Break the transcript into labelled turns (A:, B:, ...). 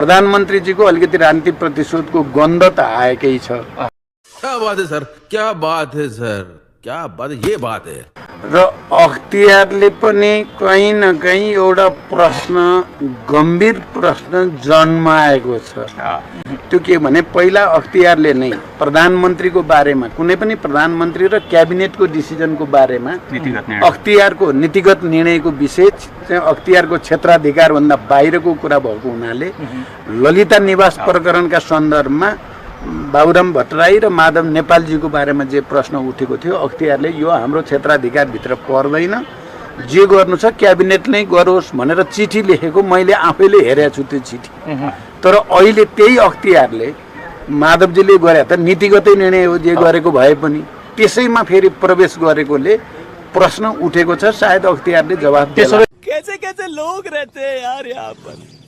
A: प्रधानमन्त्रीजीको अलिकति राजनीतिक प्रतिशोधको गन्ध त आएकै छ।
B: क्या बात है सर, क्या बात है सर, क्या बात है, ये बात है।
A: र अख्तियारले पनि कहीँ न कहीँ एउटा प्रश्न, गम्भीर प्रश्न जन्माएको छ। त्यो के भने पहिला अख्तियारले नै प्रधानमन्त्रीको बारेमा, कुनै पनि प्रधानमन्त्री र क्याबिनेटको डिसिजनको बारेमा अख्तियारको नीतिगत निर्णयको विषय चाहिँ अख्तियारको क्षेत्राधिकार भन्दा बाहिरको कुरा भएको हुनाले ललिता निवास प्रकरणका सन्दर्भमा बाबुराम भट्टराई र माधव नेपालजीको बारेमा जे प्रश्न उठेको थियो, अख्तियारले यो हाम्रो क्षेत्राधिकारभित्र पर्दैन, जे गर्नु छ क्याबिनेट नै गरोस् भनेर चिठी लेखेको मैले आफैले हेरेको छु त्यो चिठी। तर अहिले त्यही अख्तियारले माधवजीले गरे त नीतिगतै निर्णय हो, जे गरेको भए पनि त्यसैमा फेरि प्रवेश गरेकोले प्रश्न उठेको छ। सायद अख्तियारले जवाफ दिन्छ।
C: कैसे कैसे लोग रहते हैं यार यहाँ पर।